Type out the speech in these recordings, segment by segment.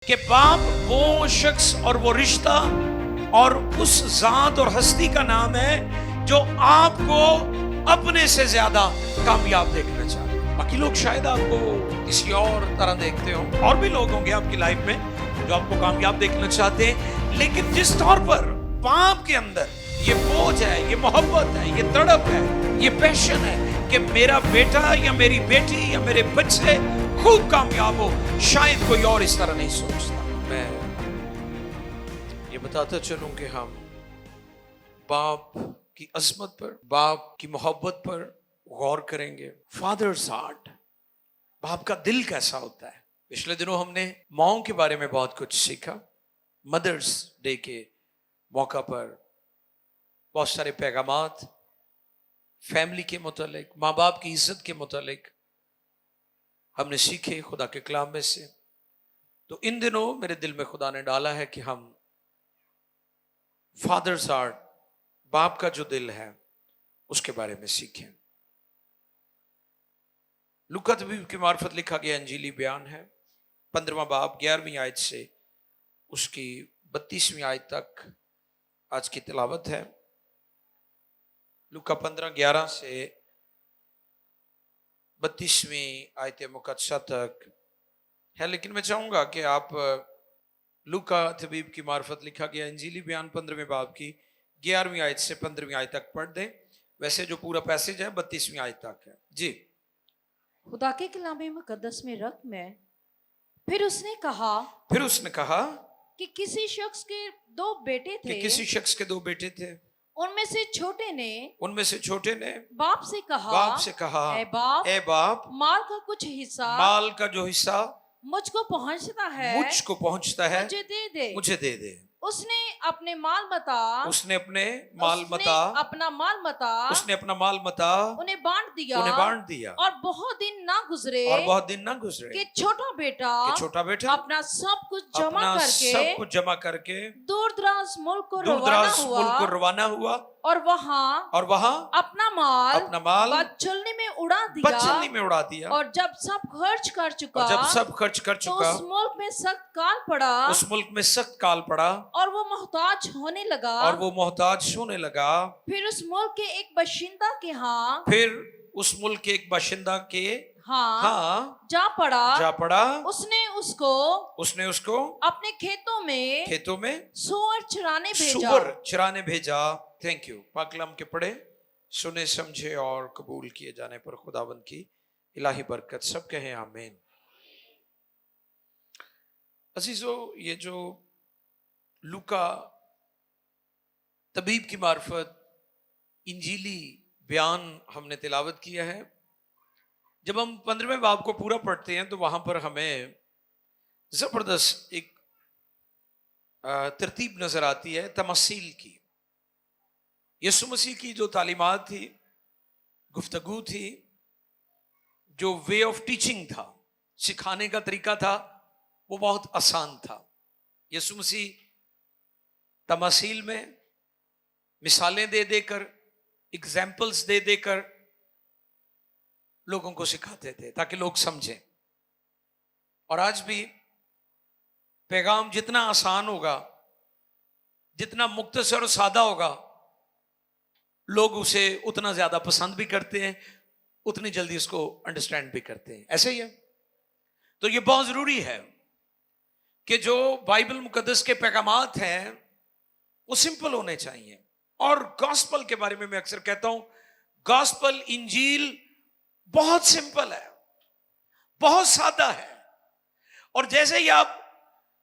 कि बाप वो शख्स और वो रिश्ता और उस जात और हस्ती का नाम है जो आपको अपने से ज्यादा कामयाब देखना चाहते हैं। बाकी लोग शायद आपको किसी और तरह देखते हो, और भी लोग होंगे आपकी लाइफ में जो आपको कामयाब देखना चाहते हैं, लेकिन जिस तौर पर बाप के अंदर ये बोझ है, ये मोहब्बत है, ये तड़प है, ये पैशन है कि मेरा बेटा या मेरी बेटी या मेरे बच्चे खूब कामयाब हो, शायद कोई और इस तरह नहीं सोचता। मैं ये बताता चलूं कि हम बाप की अजमत पर, बाप की मोहब्बत पर गौर करेंगे। फादर्स हार्ट, बाप का दिल कैसा होता है। पिछले दिनों हमने माओं के बारे में बहुत कुछ सीखा। मदर्स डे के मौका पर बहुत सारे पैगामात फैमिली के मुतालिक, माँ बाप की इज्जत के मुतालिक हमने सीखे खुदा के कलाम में से। तो इन दिनों मेरे दिल में खुदा ने डाला है कि हम फादर्स हार्ट, बाप का जो दिल है, उसके बारे में सीखें। लूका तबीब की मार्फत लिखा गया अंजीली बयान है, 15वां बाब 11वीं आयत से उसकी 32वीं आयत तक आज की तिलावत है। लूका 15:11 से 32वीं आयत मुकद्दसा तक है, लेकिन मैं चाहूंगा कि आप लूका तबीब की मार्फत लिखा गया अंजीली बयान 15वें बाब की 11वीं आयत से 15वीं आयत तक पढ़ दें। वैसे जो पूरा पैसेज है 32वीं आयत तक है जी। खुदा के कलाम मुकद्दस में रकम है। फिर उसने कहा कि किसी शख्स के दो बेटे थे। कि किसी शख्स के दो बेटे थे। उनमें से छोटे ने बाप से कहा, ए बाप, माल का कुछ हिस्सा, माल का जो हिस्सा मुझको पहुंचता है, मुझे दे दे। उसने अपने माल मता उसने अपना माल मता उन्हें बांट दिया। और बहुत दिन ना गुजरे कि छोटा बेटा अपना सब कुछ जमा करके दूर दराज मुल्क को रवाना हुआ और वहाँ अपना माल बदचलनी में उड़ा दिया। और जब सब खर्च कर चुका तो उस मुल्क में सख्त काल पड़ा और वो मोहताज होने लगा। फिर उस मुल्क के एक बाशिंदा के जा पड़ा। उसने उसको अपने खेतों में सूअर चराने भेजा। Thank you. पाक कलाम के पढ़े, सुने, समझे और कबूल किए जाने पर खुदावंद की इलाही बरकत। सब कहें आमीन। अजीजों, ये जो लूका तबीब की मार्फत इंजीली बयान हमने तिलावत किया है, जब हम 15वें बाब को पूरा पढ़ते हैं तो वहां पर हमें जबरदस्त एक तरतीब नजर आती है तमसील की। यीशु मसीह की जो तालीमात थी, गुफ्तगू थी, जो वे ऑफ टीचिंग था, सिखाने का तरीका था, वो बहुत आसान था। यीशु मसीह तमसील में मिसालें दे देकर, एग्जाम्पल्स दे देकर लोगों को सिखाते थे ताकि लोग समझें। और आज भी पैगाम जितना आसान होगा, जितना मुख्तसर और सादा होगा, लोग उसे उतना ज्यादा पसंद भी करते हैं, उतनी जल्दी उसको अंडरस्टैंड भी करते हैं। ऐसे ही है। तो ये बहुत जरूरी है कि जो बाइबल मुकद्दस के पैगामात हैं वो सिंपल होने चाहिए। और गॉस्पल के बारे में मैं अक्सर कहता हूं, गॉस्पल, इंजील बहुत सिंपल है, बहुत सादा है। और जैसे ही आप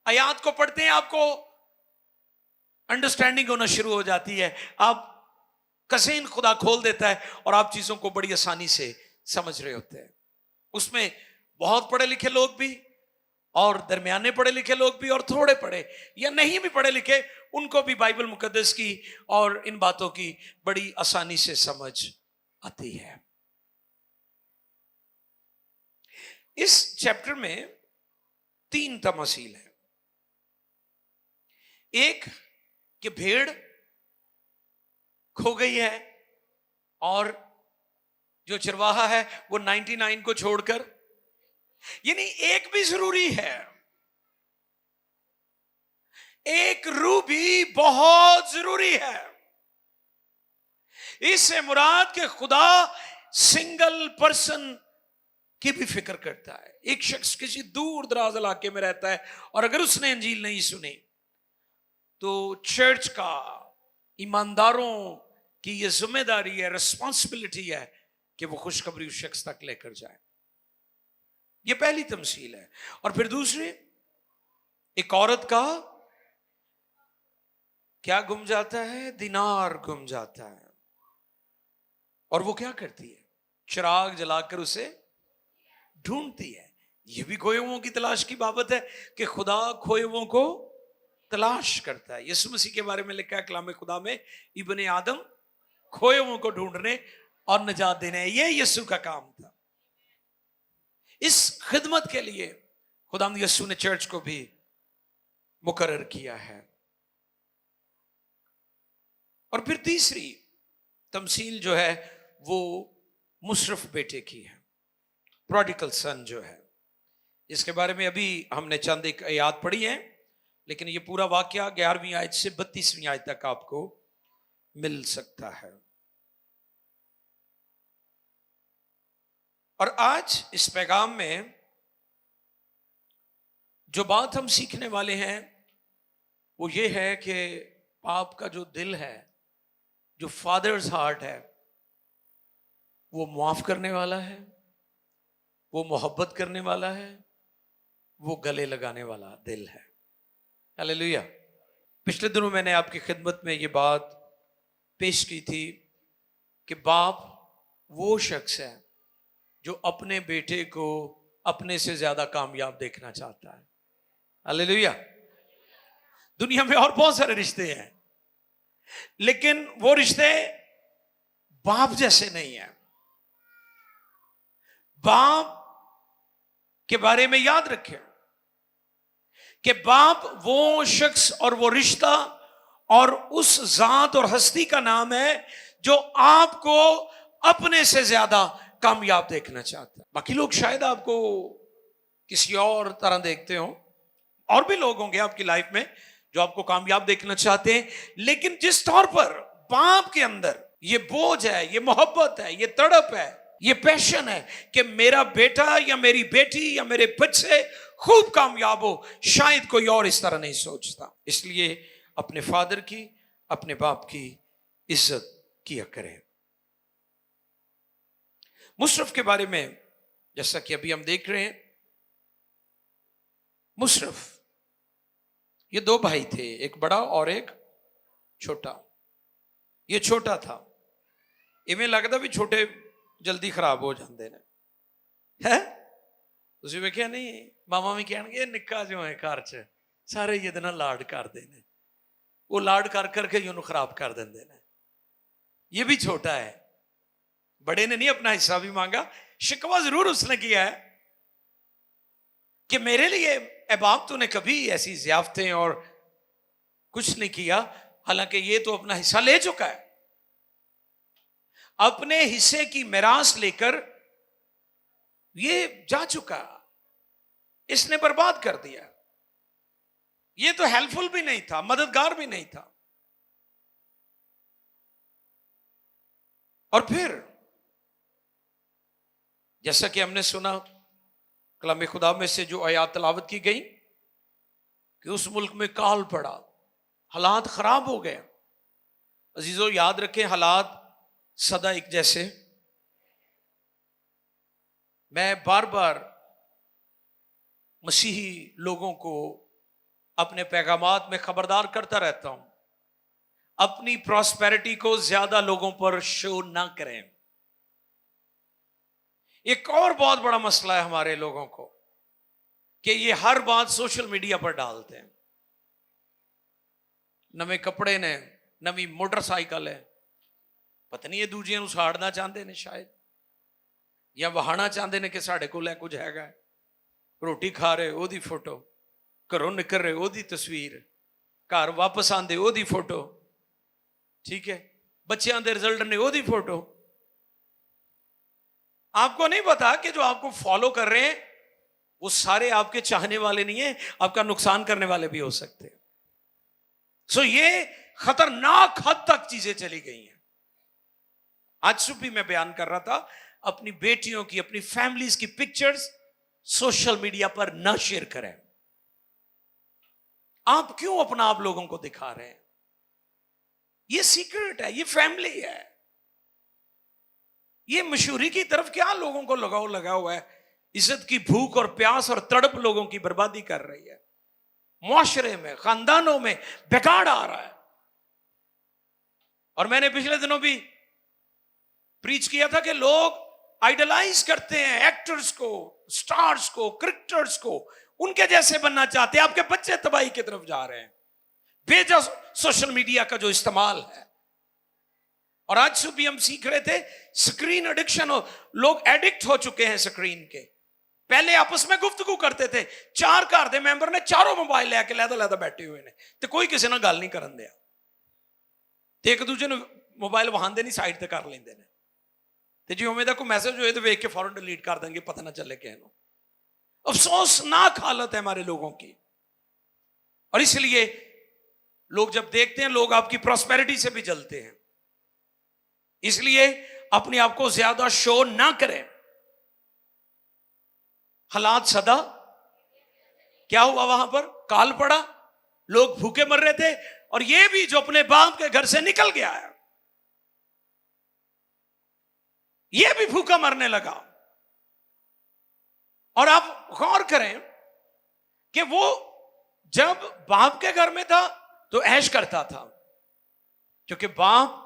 आयात को पढ़ते हैं आपको अंडरस्टैंडिंग होना शुरू हो जाती है। आप कसीन खुदा खोल देता है और आप चीजों को बड़ी आसानी से समझ रहे होते हैं। उसमें बहुत पढ़े लिखे लोग भी और दरमियाने पढ़े लिखे लोग भी और थोड़े पढ़े या नहीं भी पढ़े लिखे, उनको भी बाइबल मुकद्दस की और इन बातों की बड़ी आसानी से समझ आती है। इस चैप्टर में 3 तमसील है। एक कि भेड़ खो गई है और जो चरवाहा है वो 99 को छोड़कर, यानी एक भी जरूरी है। एक रूह भी बहुत जरूरी है। इससे मुराद के खुदा सिंगल पर्सन की भी फिक्र करता है। एक शख्स किसी दूर दराज इलाके में रहता है और अगर उसने अंजील नहीं सुनी तो चर्च का, ईमानदारों की यह जिम्मेदारी है, रिस्पॉन्सिबिलिटी है कि वो खुशखबरी उस शख्स तक लेकर जाए। ये पहली तमसील है। और फिर दूसरी, एक औरत का क्या गुम जाता है? दिनार गुम जाता है। और वो क्या करती है? चिराग जलाकर उसे ढूंढती है। यह भी खोए हुओं की तलाश की बाबत है कि खुदा खोए हुओं को तलाश करता है। यीशु मसीह के बारे में लिखा है कलाम खुदा में, इब्ने आदम खोए हुओं को ढूंढने और निजात देने। ये यीशु का काम था। इस खिदमत के लिए खुदा यीशु ने चर्च को भी मुकर्रर किया है। और फिर तीसरी तमसील जो है वो मुशरफ बेटे की है, प्रोडिगल सन जो है। इसके बारे में अभी हमने चंद एक आयत पढ़ी है, लेकिन ये पूरा वाक्या 11वीं आयत से 32वीं आयत तक आपको मिल सकता है। और आज इस पैगाम में जो बात हम सीखने वाले हैं वो ये है कि बाप का जो दिल है, जो फादर्स हार्ट है, वो माफ करने वाला है, वो मोहब्बत करने वाला है, वो गले लगाने वाला दिल है। हालेलुया। पिछले दिनों मैंने आपकी खिदमत में ये बात पेश की थी कि बाप वो शख्स है जो अपने बेटे को अपने से ज्यादा कामयाब देखना चाहता है। हालेलुया। दुनिया में और बहुत सारे रिश्ते हैं, लेकिन वो रिश्ते बाप जैसे नहीं है। बाप के बारे में याद रखें कि बाप वो शख्स और वो रिश्ता और उस जात और हस्ती का नाम है जो आपको अपने से ज्यादा कामयाब देखना चाहता है। बाकी लोग शायद आपको किसी और तरह देखते हो, और भी लोग होंगे आपकी लाइफ में जो आपको कामयाब देखना चाहते हैं, लेकिन जिस तौर पर बाप के अंदर ये बोझ है, ये मोहब्बत है, ये तड़प है, ये पैशन है कि मेरा बेटा या मेरी बेटी या मेरे बच्चे खूब कामयाब हो, शायद कोई और इस तरह नहीं सोचता। इसलिए अपने फादर की, अपने बाप की इज्जत किया करें। मुशरफ के बारे में जैसा कि अभी हम देख रहे हैं, मुशरफ ये दो भाई थे, एक बड़ा और एक छोटा। ये छोटा था, इवें लगता भी छोटे जल्दी खराब हो जाते हैं। तुसीं वेखिया नहीं, मामा भी कहणगे निक्का जो है घर च सारे ये दिन लाड करते हैं, वो लाड कर करके ही उन्होंने खराब कर देंगे ने। ये भी छोटा है, बड़े ने नहीं अपना हिस्सा भी मांगा। शिकवा जरूर उसने किया है कि मेरे लिए ए बाप तूने कभी ऐसी ज़ियाफ़तें और कुछ नहीं किया, हालांकि ये तो अपना हिस्सा ले चुका है। अपने हिस्से की मिरास लेकर ये जा चुका, इसने बर्बाद कर दिया। ये तो हेल्पफुल भी नहीं था, मददगार भी नहीं था। और फिर जैसा कि हमने सुना कलाम खुदा में से जो आयत तलावत की गई कि उस मुल्क में काल पड़ा, हालात खराब हो गए। अजीजों याद रखें, हालात सदा एक जैसे। मैं बार बार मसीही लोगों को अपने पैगामात में खबरदार करता रहता हूं, अपनी प्रॉस्पेरिटी को ज्यादा लोगों पर शो ना करें। एक और बहुत बड़ा मसला है हमारे लोगों को कि ये हर बात सोशल मीडिया पर डालते हैं। नवे कपड़े ने, नवी मोटरसाइकिल है, पता नहीं ये दूजियां नूं साड़ना चाहते ने शायद, या वहाना चाहते ने कि साढ़े कोल कुछ हैगा। रोटी खा रहे ओदी फोटो, घरों निकल रहे ओदी तस्वीर, घर वापस आंदे ओदी फोटो, ठीक है, बच्चों के रिजल्ट ने ओदी फोटो। आपको नहीं पता कि जो आपको फॉलो कर रहे हैं वो सारे आपके चाहने वाले नहीं है, आपका नुकसान करने वाले भी हो सकते हैं। सो ये खतरनाक हद तक चीजें चली गई हैं। आज सुबह मैं बयान कर रहा था, अपनी बेटियों की, अपनी फैमिलीज की पिक्चर्स सोशल मीडिया पर ना शेयर करें। आप क्यों अपना आप लोगों को दिखा रहे हैं? ये सीक्रेट है, ये फैमिली है। ये मशहूरी की तरफ क्या लोगों को लगा हुआ है? इज्जत की भूख और प्यास और तड़प लोगों की बर्बादी कर रही है। मुआशरे में, खानदानों में बिगाड़ आ रहा है। और मैंने पिछले दिनों भी प्रीच किया था कि लोग आइडलाइज करते हैं एक्टर्स को, स्टार्स को, क्रिकेटर्स को, उनके जैसे बनना चाहते हैं। आपके बच्चे तबाही की तरफ जा रहे हैं बेजा सोशल मीडिया का जो इस्तेमाल है। और आज सुबह हम सीख रहे थे स्क्रीन एडिक्शन हो, लोग एडिक्ट हो चुके हैं स्क्रीन के। पहले आपस में गुफ्तगू करते थे, 4 घर दे मेंबर ने चारों मोबाइल लेके लैदा बैठे हुए ने ते कोई किसी ना गल नहीं करन दिया, ते एक दूजे ने मोबाइल वहांदे नहीं, साइड ते कर लेंदे ने, ते जे उम्मीद है कोई मैसेज होए तो वेख के फौरन डिलीट कर देंगे, पता ना चले किसी को। अफसोसनाक हालत है हमारे लोगों की। और इसलिए लोग जब देखते हैं, लोग आपकी प्रॉस्पेरिटी से भी जलते हैं। इसलिए अपने आप को ज्यादा शो ना करें। हालात सदा क्या हुआ वहां पर? काल पड़ा, लोग भूखे मर रहे थे। और ये भी जो अपने बाप के घर से निकल गया है, ये भी भूखा मरने लगा। और आप गौर करें कि वो जब बाप के घर में था तो ऐश करता था, क्योंकि बाप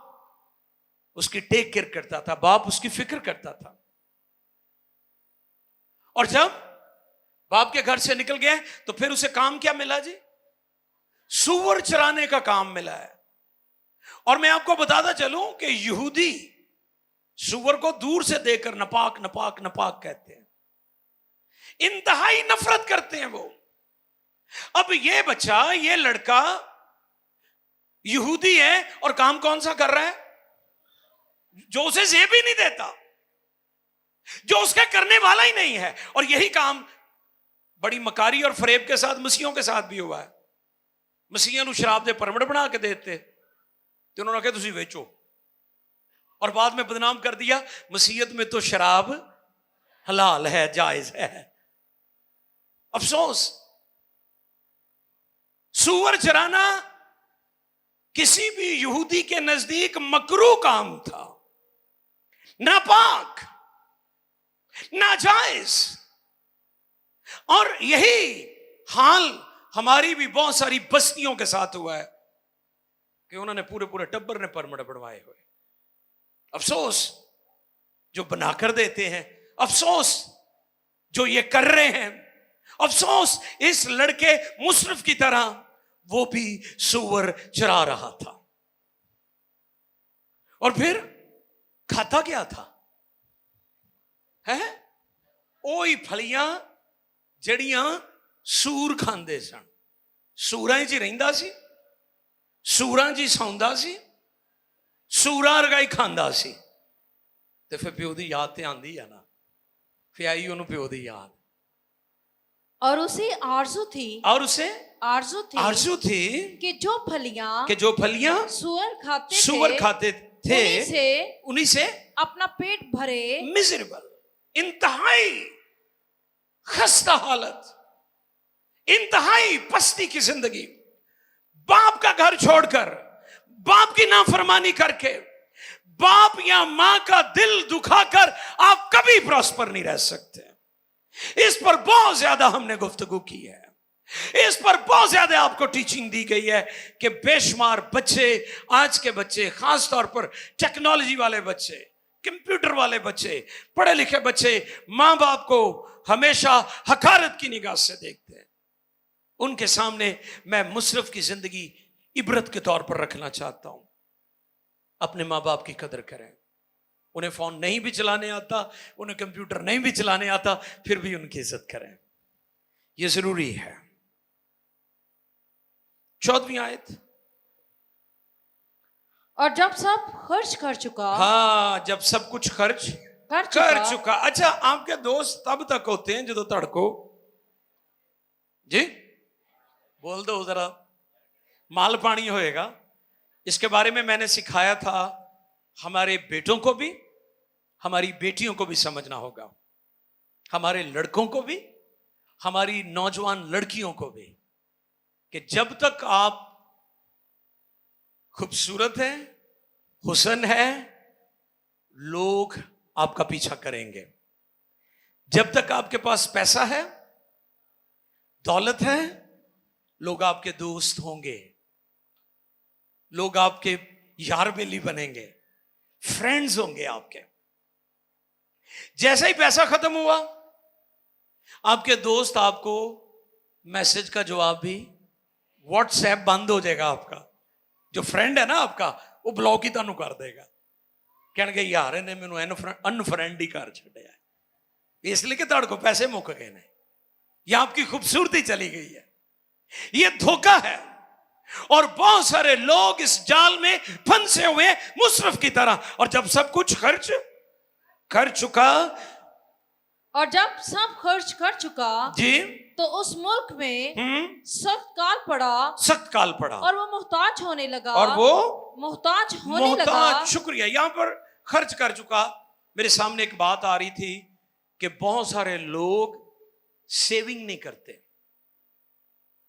उसकी टेक केयर करता था, बाप उसकी फिक्र करता था। और जब बाप के घर से निकल गया तो फिर उसे काम क्या मिला जी? सूअर चराने का काम मिला है। और मैं आपको बताता चलूं कि यहूदी सूअर को दूर से देखकर नपाक नपाक नपाक कहते हैं, इंतहाई नफरत करते हैं वो। अब ये बच्चा, ये लड़का यहूदी है और काम कौन सा कर रहा है? जो उसे जेब ही नहीं देता, जो उसका करने वाला ही नहीं है। और यही काम बड़ी मकारी और फरेब के साथ मसीहों के साथ भी हुआ है। मसीहों को शराब दे परमिट बना के देते तो उन्होंने कहा तुसी बेचो, और बाद में बदनाम कर दिया मसीहत में तो शराब हलाल है, जायज है। अफसोस, सूअर चराना किसी भी यहूदी के नजदीक मकरू काम था, नापाक, नाजायज। और यही हाल हमारी भी बहुत सारी बस्तियों के साथ हुआ है कि उन्होंने पूरे टब्बर ने परमिट बनवाए हुए। अफसोस जो बनाकर देते हैं, अफसोस जो ये कर रहे हैं, अफसोस इस लड़के मुशरफ की तरह वो भी सूअर चरा रहा था। और फिर खाता क्या था? है ओही फलियां जड़ियां सूर खांदे सन। सूरां च रहिंदा सी, सूरां च सौंदा सी, सूरां रगाई खांदा सी। ते फिर प्यो दी याद ते आंदी है ना, फिर आई उन्होंने प्यो दी याद। और उसे आरज़ू थी, और उसे आरज़ू थी कि जो फलियां सूअर खाते थे उन्हीं से अपना पेट भरे। मिजरेबल, इंतहाई खस्ता हालत, इंतहाई पस्ती की जिंदगी। बाप का घर छोड़कर, बाप की नाफरमानी करके, बाप या मां का दिल दुखाकर आप कभी प्रॉस्पर नहीं रह सकते। इस पर बहुत ज्यादा हमने गुफ्तगू की है, इस पर बहुत ज्यादा आपको टीचिंग दी गई है कि बेशुमार बच्चे, आज के बच्चे, खास तौर पर टेक्नोलॉजी वाले बच्चे, कंप्यूटर वाले बच्चे, पढ़े लिखे बच्चे, मां बाप को हमेशा हकारत की निगाह से देखते हैं। उनके सामने मैं मुशरफ की जिंदगी इबरत के तौर पर रखना चाहता हूं। अपने मां बाप की कदर करें। उन्हें फोन नहीं भी चलाने आता, उन्हें कंप्यूटर नहीं भी चलाने आता, फिर भी उनकी इज्जत करें, यह जरूरी है। 14वीं आयत। और जब सब खर्च कर चुका, हाँ, जब सब कुछ खर्च कर चुका। अच्छा, आपके दोस्त तब तक होते हैं जो तड़को जी बोल दो जरा, माल पानी होएगा। इसके बारे में मैंने सिखाया था। हमारे बेटों को भी, हमारी बेटियों को भी समझना होगा, हमारे लड़कों को भी, हमारी नौजवान लड़कियों को भी, कि जब तक आप खूबसूरत हैं, हुस्न है, लोग आपका पीछा करेंगे। जब तक आपके पास पैसा है, दौलत है, लोग आपके दोस्त होंगे, लोग आपके यार बेली बनेंगे, फ्रेंड्स होंगे आपके। जैसा ही पैसा खत्म हुआ, आपके दोस्त आपको मैसेज का जवाब भी, व्हाट्सएप बंद हो जाएगा। आपका जो फ्रेंड है ना आपका, वो ब्लॉक ही तानू कर देगा, कहणगे यार इन्हें मैनू अनफ्रेंड ही कर छड़िया, इसलिए कि तुहाडे को पैसे मुक गए ने, या आपकी खूबसूरती चली गई है। ये धोखा है। और बहुत सारे लोग इस जाल में फंसे हुए हैं, मुसरफ की तरह। और जब सब कुछ खर्च कर चुका, और जब सब खर्च कर चुका जी, तो उस मुल्क में सख्त काल पड़ा और वो मोहताज होने लगा। शुक्रिया। यहां पर खर्च कर चुका। मेरे सामने एक बात आ रही थी कि बहुत सारे लोग सेविंग नहीं करते।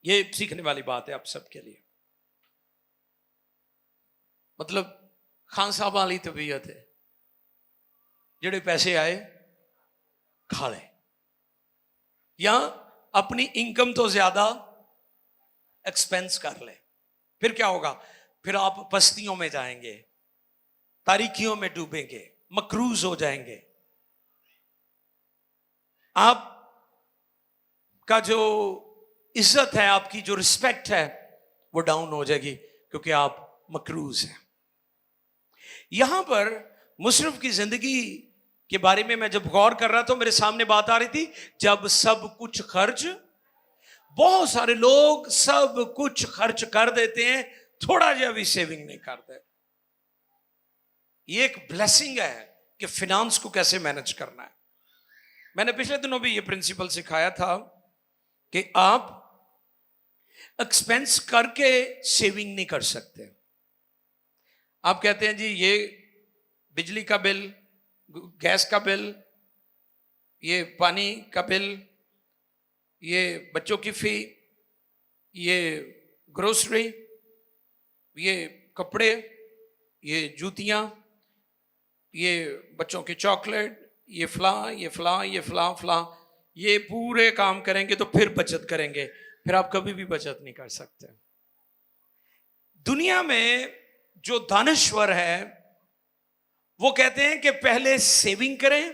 ये सीखने वाली बात है आप सबके लिए। मतलब खान साहब वाली तबीयत है, जेड़े पैसे आए खा ले, या अपनी इनकम तो ज्यादा एक्सपेंस कर ले। फिर क्या होगा? फिर आप बस्तियों में जाएंगे, तारीकियों में डूबेंगे, मकरूज हो जाएंगे। आप का जो इज्जत है, आपकी जो रिस्पेक्ट है, वो डाउन हो जाएगी, क्योंकि आप मकरूज हैं। यहां पर मुशर्रफ की जिंदगी के बारे में मैं जब गौर कर रहा था, मेरे सामने बात आ रही थी, जब सब कुछ खर्च, बहुत सारे लोग सब कुछ खर्च कर देते हैं, थोड़ा जिहा भी सेविंग नहीं करते। ये एक ब्लेसिंग है कि फिनांस को कैसे मैनेज करना है। मैंने पिछले दिनों भी ये प्रिंसिपल सिखाया था कि आप एक्सपेंस करके सेविंग नहीं कर सकते। आप कहते हैं जी ये बिजली का बिल, गैस का बिल, ये पानी का बिल, ये बच्चों की फी, ये ग्रोसरी, ये कपड़े, ये जूतियां, ये बच्चों की चॉकलेट, ये फलां, ये पूरे काम करेंगे तो फिर बचत करेंगे। फिर आप कभी भी बचत नहीं कर सकते। दुनिया में जो दानश्वर है वो कहते हैं कि पहले सेविंग करें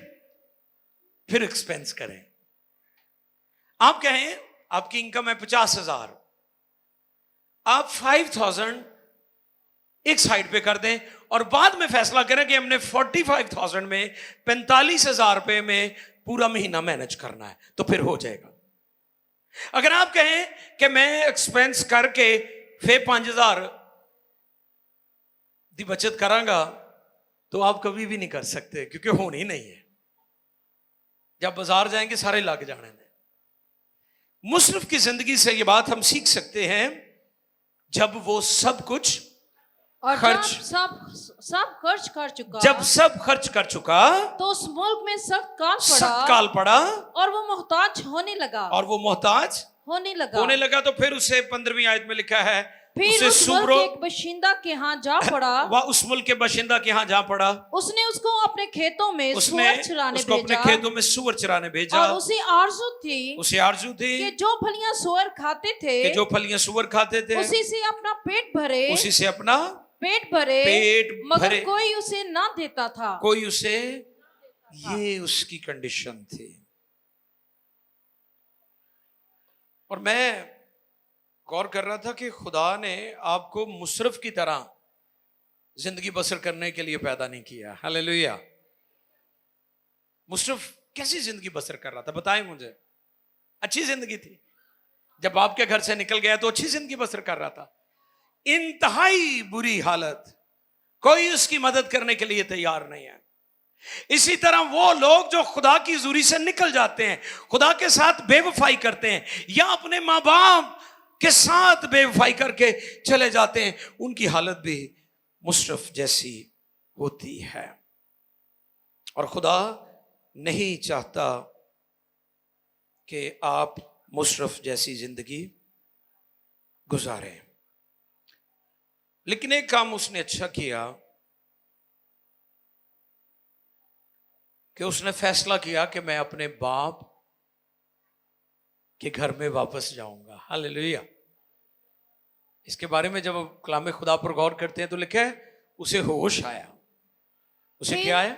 फिर एक्सपेंस करें। आप कहें आपकी इनकम है 50,000, आप 5,000 एक साइड पे कर दें और बाद में फैसला करें कि हमने 45,000 में 45,000 रुपए में पूरा महीना मैनेज करना है, तो फिर हो जाएगा। अगर आप कहें कि मैं एक्सपेंस करके फिर 5,000 की बचत करांगा, तो आप कभी भी नहीं कर सकते, क्योंकि होनी नहीं है। जब बाजार जाएंगे सारे लग जाने हैं। मुशर्रफ की जिंदगी से ये बात हम सीख सकते हैं, जब वो सब कुछ और जब सब खर्च कर चुका, तो उस मुल्क में सख्त काल पड़ा और वो मोहताज होने लगा। तो फिर उसे 15वीं आयत में लिखा है, फिर उस मुल्क के एक बाशिंदा के यहाँ जा पड़ा, वह उस मुल्क के बाशिंदा के यहाँ जा पड़ा। उसने उसको अपने खेतों में सुअर चराने भेजा। और उसे आरज़ू थी कि जो फलियां सुअर खाते थे उसी से अपना पेट भरे, मगर कोई उसे ना देता था। ये उसकी कंडीशन थी। और मैं गौर कर रहा था कि खुदा ने आपको मुशर्रफ की तरह जिंदगी बसर करने के लिए पैदा नहीं किया। हालेलुया। मुशर्रफ कैसी जिंदगी बसर कर रहा था, बताएं मुझे। अच्छी जिंदगी थी। जब आपके घर से निकल गया तो अच्छी जिंदगी बसर कर रहा था। इंतहाई बुरी हालत, कोई उसकी मदद करने के लिए तैयार नहीं है। इसी तरह वो लोग जो खुदा की हुजूरी से निकल जाते हैं, खुदा के साथ बेवफाई करते हैं, या अपने माँ बाप के साथ बेवफाई करके चले जाते हैं, उनकी हालत भी मुशर्रफ जैसी होती है। और खुदा नहीं चाहता कि आप मुशर्रफ जैसी जिंदगी गुजारें। लेकिन एक काम उसने अच्छा किया कि उसने फैसला किया कि मैं अपने बाप के घर में वापस जाऊंगा। हालेलुया। इसके बारे में जब कलाम खुदा पर गौर करते हैं तो लिखा है उसे होश आया। उसे क्या है?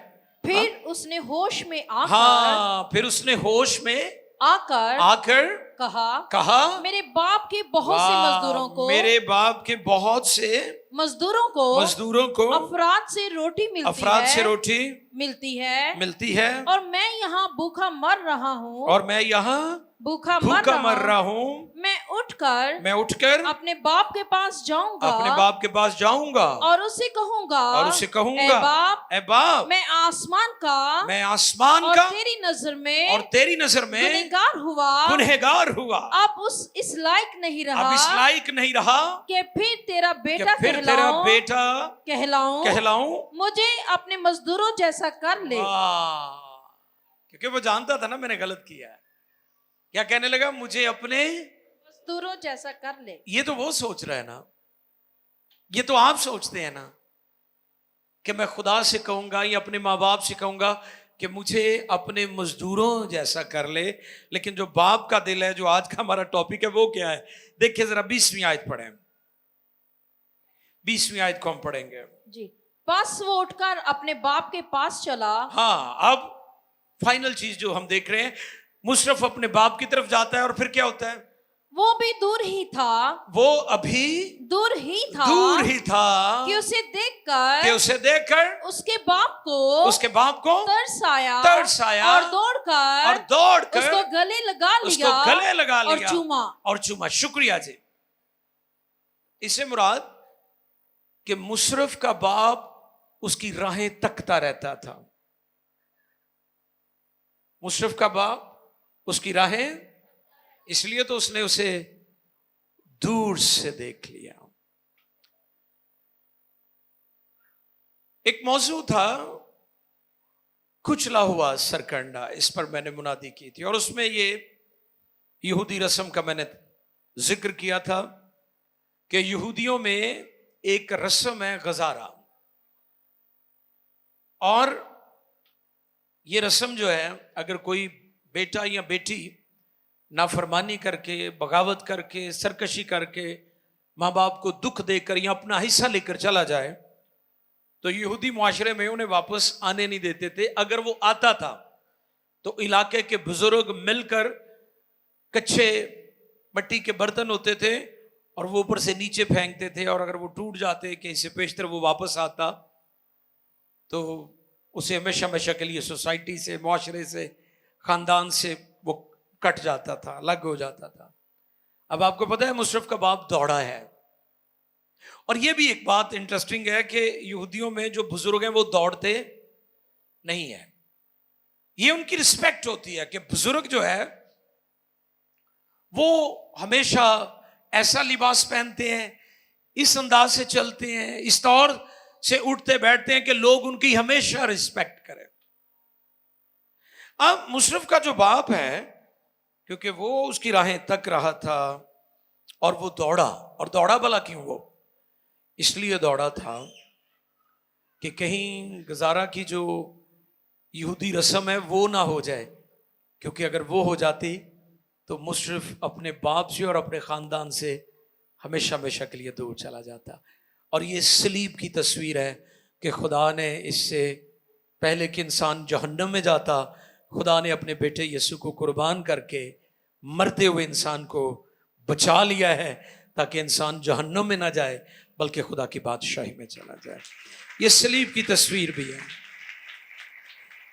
फिर उसने होश में आकर, हाँ, फिर उसने होश में आकर कहा मेरे बाप के बहुत से मजदूरों को, मेरे बाप के बहुत से मजदूरों को अफराद से रोटी मिलती है और मैं यहाँ भूखा मर रहा हूँ। मैं उठकर अपने बाप के पास जाऊंगा और उसे कहूंगा ए बाप मैं आसमान का तेरी नजर में गुनहगार हुआ। अब इस लायक नहीं रहा कि फिर तेरा बेटा कहलाऊं। मुझे अपने मजदूरों जैसा कर ले। क्योंकि वो जानता था ना मैंने गलत किया है। क्या कहने लगा? मुझे अपने मजदूरों जैसा कर ले। ये तो वो सोच रहा है ना, ये तो आप सोचते हैं ना कि मैं खुदा से कहूंगा या अपने माँ बाप से कहूंगा कि मुझे अपने मजदूरों जैसा कर ले। लेकिन जो बाप का दिल है, जो आज का हमारा टॉपिक है, वो क्या है? देखिए जरा 20वीं आयत पढ़ें। 20वीं आयत को हम पढ़ेंगे जी। बस वो उठकर अपने बाप के पास चला। हाँ, अब फाइनल चीज जो हम देख रहे हैं, मुशर्रफ अपने बाप की तरफ जाता है और फिर क्या होता है? वो भी दूर ही था, वो अभी दूर ही था कि उसे देखकर उसके बाप को तरस आया और दौड़कर उसको गले लगा लिया और चूमा। शुक्रिया जी। इससे मुराद कि मुशर्रफ का बाप उसकी राहें तकता रहता था। मुशर्रफ का बाप उसकी राहें, इसलिए तो उसने उसे दूर से देख लिया। एक मौजू था कुचला हुआ सरकंडा, इस पर मैंने मुनादी की थी और उसमें ये यहूदी रस्म का मैंने जिक्र किया था कि यहूदियों में एक रस्म है गजारा, और ये रस्म जो है, अगर कोई बेटा या बेटी नाफरमानी करके, बगावत करके, सरकशी करके, माँ बाप को दुख देकर या अपना हिस्सा लेकर चला जाए तो यहूदी मुआशरे में उन्हें वापस आने नहीं देते थे। अगर वो आता था तो इलाके के बुजुर्ग मिलकर कच्चे मिट्टी के बर्तन होते थे और वो ऊपर से नीचे फेंकते थे, और अगर वो टूट जाते कि इससे पेशतर वो वापस आता तो उसे हमेशा हमेशा के लिए सोसाइटी से, मुआशरे से, खानदान से वो कट जाता था, अलग हो जाता था। अब आपको पता है मुशर्रफ का बाप दौड़ा है। और ये भी एक बात इंटरेस्टिंग है कि यहूदियों में जो बुजुर्ग हैं वो दौड़ते नहीं है। ये उनकी रिस्पेक्ट होती है कि बुजुर्ग जो है वो हमेशा ऐसा लिबास पहनते हैं, इस अंदाज से चलते हैं, इस तौर से उठते बैठते हैं कि लोग उनकी हमेशा रिस्पेक्ट करें। अब मुशर्रफ का जो बाप है, क्योंकि वो उसकी राहें तक रहा था और वो दौड़ा, और दौड़ा भला क्यों? वो इसलिए दौड़ा था कि कहीं गुजारा की जो यहूदी रस्म है वो ना हो जाए, क्योंकि अगर वो हो जाती तो मुशर्रफ अपने बाप से और अपने खानदान से हमेशा हमेशा के लिए दूर चला जाता। और ये सलीब की तस्वीर है कि खुदा ने, इससे पहले कि इंसान जहन्नम में जाता, खुदा ने अपने बेटे यीशु को कुर्बान करके मरते हुए इंसान को बचा लिया है ताकि इंसान जहन्नम में ना जाए बल्कि खुदा की बादशाही में चला जाए। ये सलीब की तस्वीर भी है,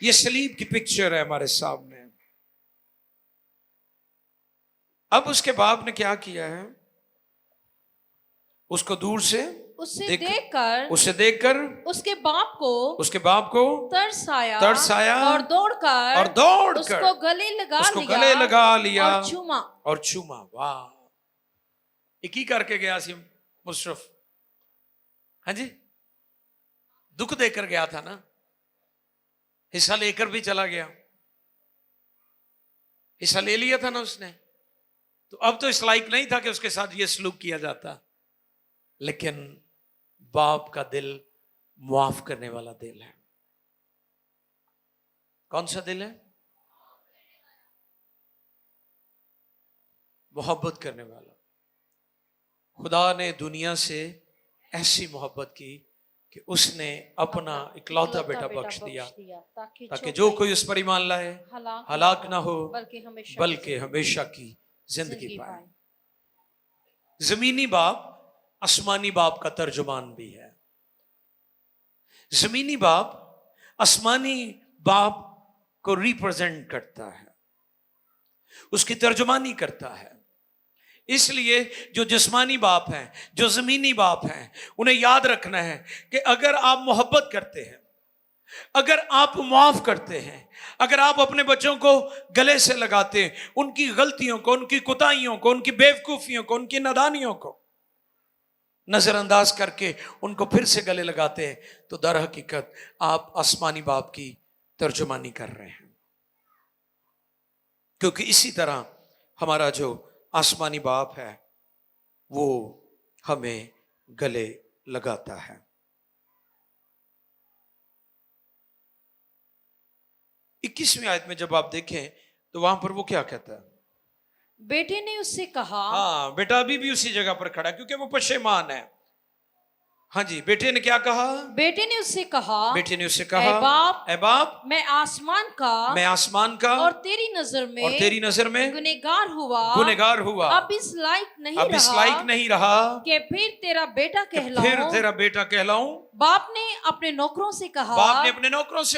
ये सलीब की पिक्चर है हमारे सामने। अब उसके बाप ने क्या किया है? उसको दूर से देखकर उसके बाप को तरस आया और दौड़कर उसको गले लगा लिया और चूमा। वाह! ਇਹ ਕੀ ਕਰਕੇ ਗਿਆ ਸੀ मुशरफ? हाँ जी, दुख देकर गया था ना, हिस्सा लेकर भी चला गया, हिस्सा ले लिया था ना उसने, तो अब तो इस लायक नहीं था कि उसके साथ ये सलूक किया जाता। लेकिन बाप का दिल माफ करने वाला दिल है। कौन सा दिल है? मोहब्बत करने वाला। खुदा ने दुनिया से ऐसी मोहब्बत की कि उसने अपना इकलौता बेटा बख्श दिया ताकि जो कोई उस पर ईमान लाए हलाक ना हो बल्कि हमेशा की जिंदगी पाए। जमीनी बाप आसमानी बाप का तर्जुमान भी है। जमीनी बाप आसमानी बाप को रिप्रेजेंट करता है, उसकी तर्जुमानी करता है। इसलिए जो जिस्मानी बाप हैं, जो जमीनी बाप हैं, उन्हें याद रखना है कि अगर आप मोहब्बत करते हैं, अगर आप माफ करते हैं, अगर आप अपने बच्चों को गले से लगाते हैं, उनकी गलतियों को, उनकी कुताहियों को, उनकी बेवकूफियों को, उनकी नादानियों को नजरअंदाज करके उनको फिर से गले लगाते हैं, तो दर हकीकत आप आसमानी बाप की तर्जुमानी कर रहे हैं। क्योंकि इसी तरह हमारा जो आसमानी बाप है वो हमें गले लगाता है। 21वीं आयत में जब आप देखें तो वहां पर वो क्या कहता है? बेटे ने उससे कहा, हाँ, बेटा अभी भी उसी जगह पर खड़ा क्योंकि वो पशेमान है। हाँ जी, बेटे ने क्या कहा? बेटे ने उससे कहा, बेटे ने उससे कहा, ऐ बाप मैं आसमान का और तेरी नजर में गुनहगार हुआ, अब इस लायक नहीं रहा कि फिर तेरा बेटा कहलाऊं। बाप ने अपने नौकरों से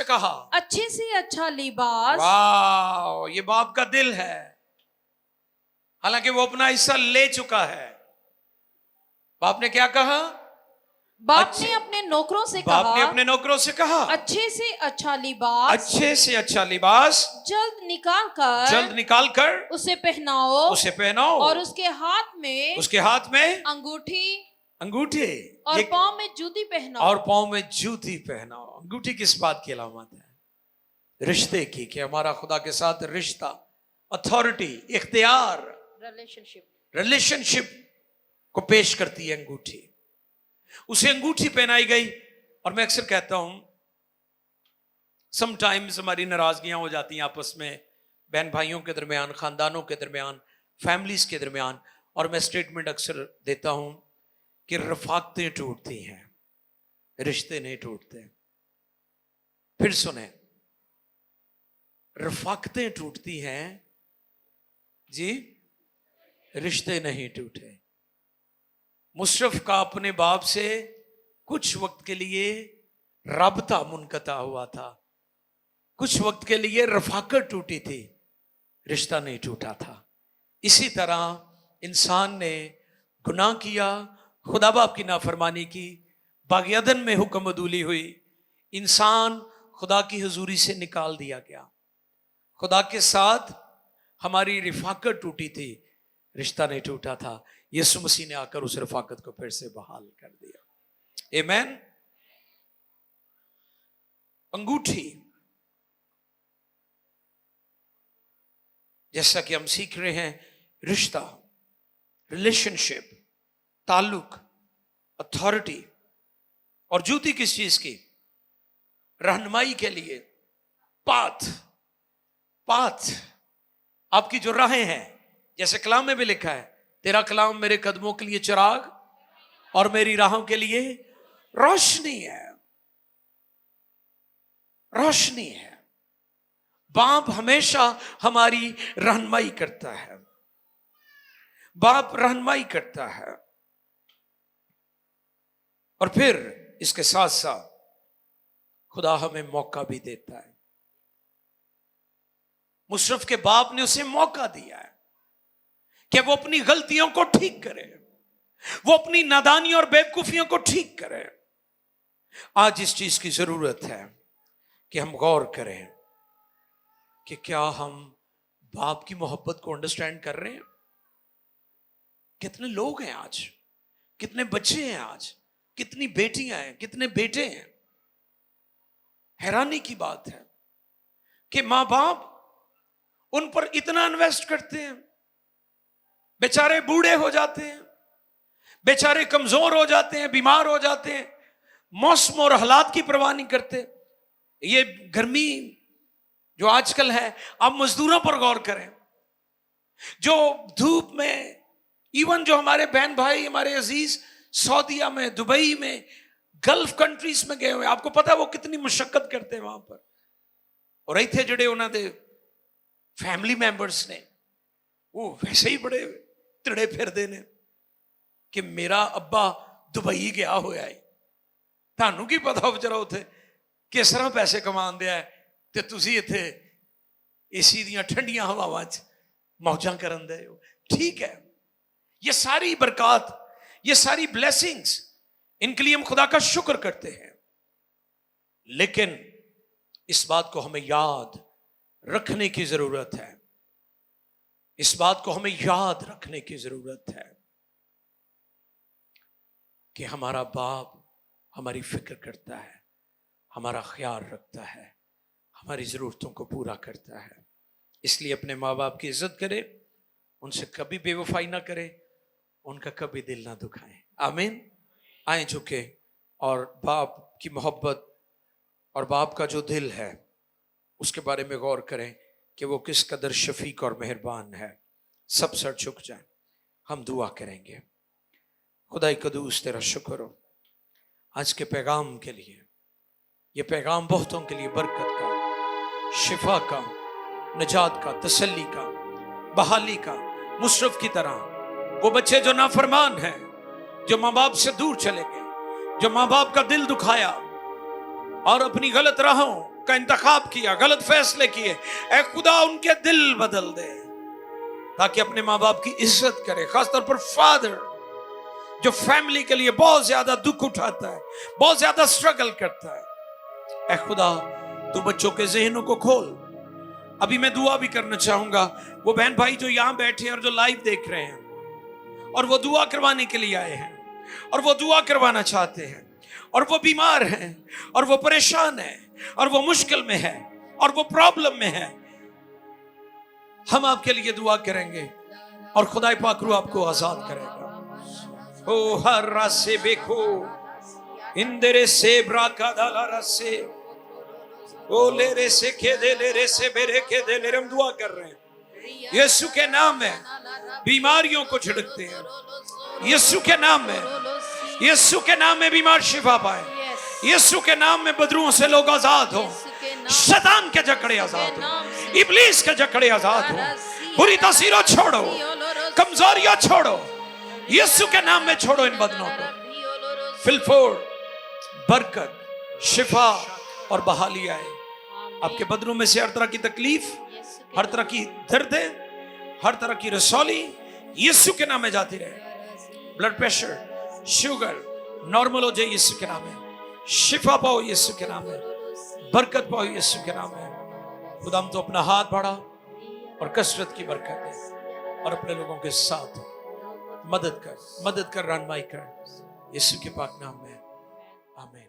कहा, अच्छे से अच्छा लिबास। वाह, ये बाप का दिल है। हालांकि वो अपना हिस्सा ले चुका है। बाप ने क्या कहा? बाप ने अपने नौकरों से कहा, अच्छे से अच्छा लिबास जल्द निकाल कर उसे पहनाओ और उसके हाथ में अंगूठी और पाँव में जूती पहनाओ। अंगूठी किस बात की अलामत है? रिश्ते की, कि हमारा खुदा के साथ रिश्ता, अथॉरिटी, इख्तियार, रिलेशनशिप को पेश करती है अंगूठी। उसे अंगूठी पहनाई गई। और मैं अक्सर कहता हूं, समटाइम्स हमारी नाराजगियां हो जाती हैं आपस में, बहन भाइयों के दरमियान, खानदानों के दरमियान, फैमिलीज के दरमियान, और मैं स्टेटमेंट अक्सर देता हूं कि रफाकतें टूटती हैं, रिश्ते नहीं टूटते। फिर सुने, रफाकतें टूटती हैं जी, रिश्ते नहीं टूटे। मुशरफ का अपने बाप से कुछ वक्त के लिए राबता मुनक़ता हुआ था, कुछ वक्त के लिए रफाकत टूटी थी, रिश्ता नहीं टूटा था। इसी तरह इंसान ने गुनाह किया, खुदा बाप की नाफरमानी की, बाग़ अदन में हुक्म अदूली हुई, इंसान खुदा की हुजूरी से निकाल दिया गया। खुदा के साथ हमारी रफाकत टूटी थी, रिश्ता नहीं टूटा था। यीशु मसीह ने आकर उस रफाकत को फिर से बहाल कर दिया। आमीन। अंगूठी, जैसा कि हम सीख रहे हैं, रिश्ता, रिलेशनशिप, ताल्लुक, अथॉरिटी। और जूती किस चीज की? रहनुमाई के लिए, पाथ आपकी जो राहें हैं, जैसे कलाम में भी लिखा है, तेरा कलाम मेरे कदमों के लिए चिराग और मेरी राहों के लिए रोशनी है। बाप हमेशा हमारी रहनुमाई करता है, बाप रहनुमाई करता है। और फिर इसके साथ साथ खुदा हमें मौका भी देता है। मुशरफ के बाप ने उसे मौका दिया है कि वो अपनी गलतियों को ठीक करे, वो अपनी नादानी और बेवकूफियों को ठीक करे। आज इस चीज की जरूरत है कि हम गौर करें कि क्या हम बाप की मोहब्बत को अंडरस्टैंड कर रहे हैं? कितने लोग हैं आज, कितने बच्चे हैं आज, कितनी बेटियां हैं, कितने बेटे हैं। हैरानी की बात है कि मां बाप उन पर इतना इन्वेस्ट करते हैं, बेचारे बूढ़े हो जाते हैं, बेचारे कमजोर हो जाते हैं, बीमार हो जाते हैं, मौसम और हालात की परवाह नहीं करते। ये गर्मी जो आजकल है, आप मजदूरों पर गौर करें, जो धूप में, इवन जो हमारे बहन भाई, हमारे अजीज सऊदीया में, दुबई में, गल्फ कंट्रीज में गए हुए, आपको पता है वो कितनी मुशक्कत करते हैं वहां पर। और इतने जड़े उन्होंने फैमिली मेंबर्स ने, वो वैसे ही बड़े तिड़े फिरदे ने कि मेरा अब्बा दुबई गया होया है, ਤੁਹਾਨੂੰ ਕੀ ਪਤਾ ਵਿਚਾਰਾ ਉੱਥੇ ਕਿਸ ਤਰ੍ਹਾਂ ਪੈਸੇ ਕਮਾਉਂਦੇ ਆ ਤੇ ਤੁਸੀਂ ਇੱਥੇ एसी ਦੀਆਂ ਠੰਡੀਆਂ ਹਵਾਵਾਂ 'ਚ मौजा करन दे हो। ठीक है, ये सारी बरकत, ये सारी ब्लेसिंग्स, इनके लिए हम खुदा का शुक्र करते हैं, लेकिन इस बात को हमें याद रखने की जरूरत है, इस बात को हमें याद रखने की जरूरत है कि हमारा बाप हमारी फिक्र करता है, हमारा ख्याल रखता है, हमारी जरूरतों को पूरा करता है। इसलिए अपने माँ बाप की इज्जत करें, उनसे कभी बेवफाई ना करें, उनका कभी दिल ना दुखाएं। आमीन। आए झुके और बाप की मोहब्बत और बाप का जो दिल है उसके बारे में गौर करें कि वो किस कदर शफीक और मेहरबान है। सब सर झुक जाए, हम दुआ करेंगे। खुदाई कदूस तेरा शुक्र हो आज के पैगाम के लिए। ये पैगाम बहुतों के लिए बरकत का, शिफा का, निजात का, तसल्ली का, बहाली का, मुशरफ की तरह। वो बच्चे जो नाफरमान हैं, जो माँ बाप से दूर चले गए, जो माँ बाप का दिल दुखाया और अपनी गलत राहों का इंतखाब किया, गलत फैसले किए, ऐ खुदा उनके दिल बदल दे ताकि अपने माँ बाप की इज्जत करे। खासतौर पर फादर जो फैमिली के लिए बहुत ज्यादा दुख उठाता है, बहुत ज्यादा स्ट्रगल करता है, ऐ खुदा तू बच्चों के जहनों को खोल। अभी मैं दुआ भी करना चाहूंगा, वो बहन भाई जो यहां बैठे हैं और जो लाइव देख रहे हैं और वो दुआ करवाने के लिए आए हैं और वो दुआ करवाना चाहते हैं और वो बीमार हैं और वो परेशान हैं और वो मुश्किल में है और वो प्रॉब्लम में है, हम आपके लिए दुआ करेंगे और खुदा पाक रूह आपको आजाद करेगा। ओ हर रासे बेखो इंदरे से ब्राका दाला रसे ओ ले रे से के दे ले रे से बेरे के दे ले। हम दुआ कर रहे हैं यीशु के नाम में बीमारियों को झिड़कते हैं, यीशु के नाम में, यीशु के नाम में बीमार शिफा पाए, यीशु के नाम में बदरुओं से लोग आजाद हो, शैतान के जकड़े आजाद हो, इब्लीस के जकड़े आजाद हो, बुरी तासीरों छोड़ो, कमजोरियां छोड़ो, यीशु के नाम में छोड़ो इन बदनों को। फिलफोड़, बरकत, शिफा और बहाली आए आपके बदनों में से। हर तरह की तकलीफ, हर तरह की दर्द, हर तरह की रसौली यीशु के नाम में जाती रहे। ब्लड प्रेशर, शुगर नॉर्मल हो जाए यीशु के नाम में। शिफा पाओ यीशु के नाम में, बरकत पाओ यीशु के नाम में। खुदा हम तो अपना हाथ बढ़ा और कसरत की बरकत दे और अपने लोगों के साथ मदद कर रहनुमाई कर यीशु के पाक नाम में। आमीन।